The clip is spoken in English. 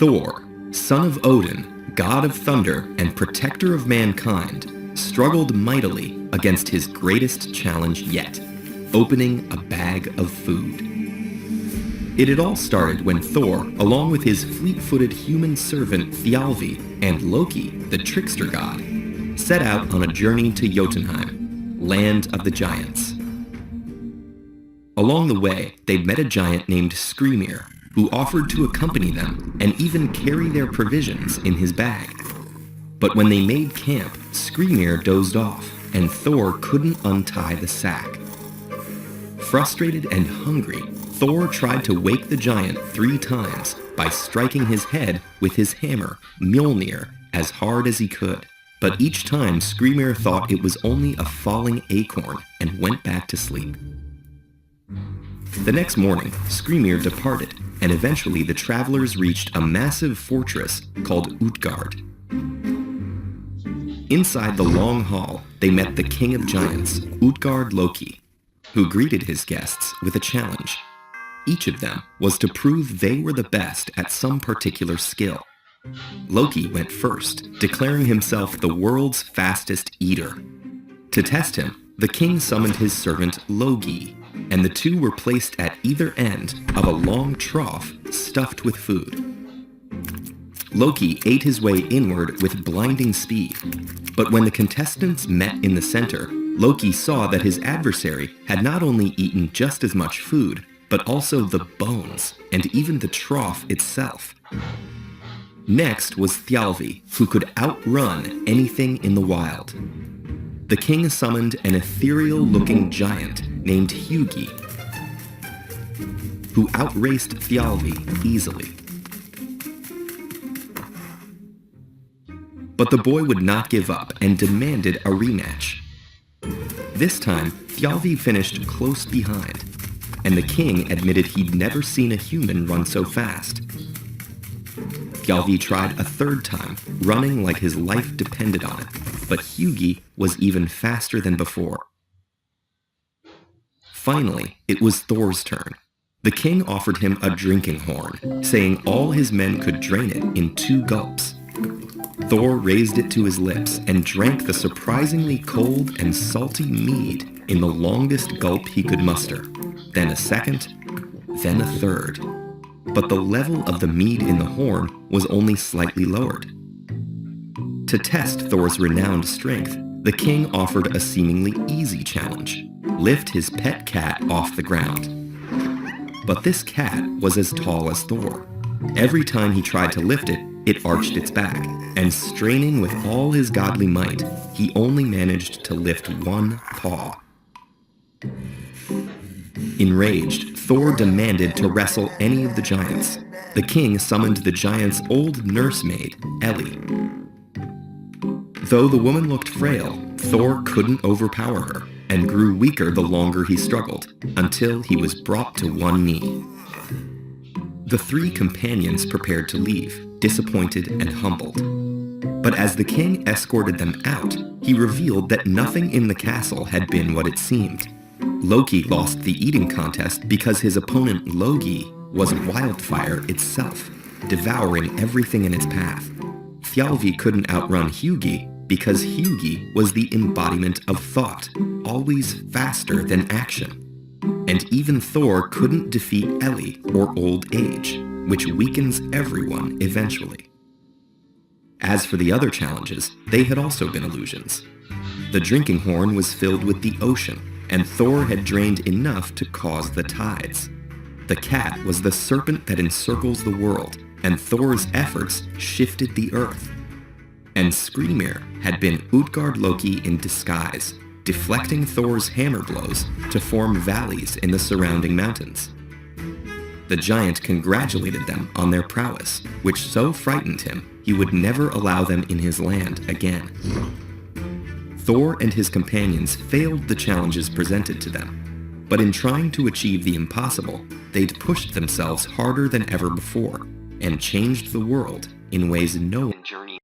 Thor, son of Odin, god of thunder and protector of mankind, struggled mightily against his greatest challenge yet, opening a bag of food. It had all started when Thor, along with his fleet-footed human servant Thjalfi and Loki, the trickster god, set out on a journey to Jotunheim, land of the giants. Along the way, they met a giant named Skrymir, who offered to accompany them and even carry their provisions in his bag. But when they made camp, Skrymir dozed off, and Thor couldn't untie the sack. Frustrated and hungry, Thor tried to wake the giant 3 times by striking his head with his hammer, Mjolnir, as hard as he could. But each time, Skrymir thought it was only a falling acorn and went back to sleep. The next morning, Skrymir departed, and eventually the travelers reached a massive fortress called Utgard. Inside the long hall, they met the king of giants, Utgard Loki, who greeted his guests with a challenge. Each of them was to prove they were the best at some particular skill. Loki went first, declaring himself the world's fastest eater. To test him, the king summoned his servant Logi, and the two were placed at either end of a long trough stuffed with food. Loki ate his way inward with blinding speed, but when the contestants met in the center, Loki saw that his adversary had not only eaten just as much food, but also the bones and even the trough itself. Next was Thjalfi, who could outrun anything in the wild. The king summoned an ethereal-looking giant named Hugi, who outraced Thjalfi easily. But the boy would not give up and demanded a rematch. This time, Thjalfi finished close behind, and the king admitted he'd never seen a human run so fast. Thjalfi tried a 3rd time, running like his life depended on it, but Hugi was even faster than before. Finally, it was Thor's turn. The king offered him a drinking horn, saying all his men could drain it in 2 gulps. Thor raised it to his lips and drank the surprisingly cold and salty mead in the longest gulp he could muster, then a 2nd, then a 3rd. But the level of the mead in the horn was only slightly lowered. To test Thor's renowned strength, the king offered a seemingly easy challenge: lift his pet cat off the ground. But this cat was as tall as Thor. Every time he tried to lift it, it arched its back, and straining with all his godly might, he only managed to lift 1 paw. Enraged, Thor demanded to wrestle any of the giants. The king summoned the giant's old nursemaid, Ellie. Though the woman looked frail, Thor couldn't overpower her, and grew weaker the longer he struggled, until he was brought to 1 knee. The 3 companions prepared to leave, disappointed and humbled. But as the king escorted them out, he revealed that nothing in the castle had been what it seemed. Loki lost the eating contest because his opponent Logi was wildfire itself, devouring everything in its path. Thjalfi couldn't outrun Hugi because Hugi was the embodiment of thought, always faster than action. And even Thor couldn't defeat Ellie or old age, which weakens everyone eventually. As for the other challenges, they had also been illusions. The drinking horn was filled with the ocean, and Thor had drained enough to cause the tides. The cat was the serpent that encircles the world, and Thor's efforts shifted the earth. And Skrymir had been Utgard Loki in disguise, deflecting Thor's hammer blows to form valleys in the surrounding mountains. The giant congratulated them on their prowess, which so frightened him he would never allow them in his land again. Thor and his companions failed the challenges presented to them, but in trying to achieve the impossible, they'd pushed themselves harder than ever before, and changed the world in ways no journey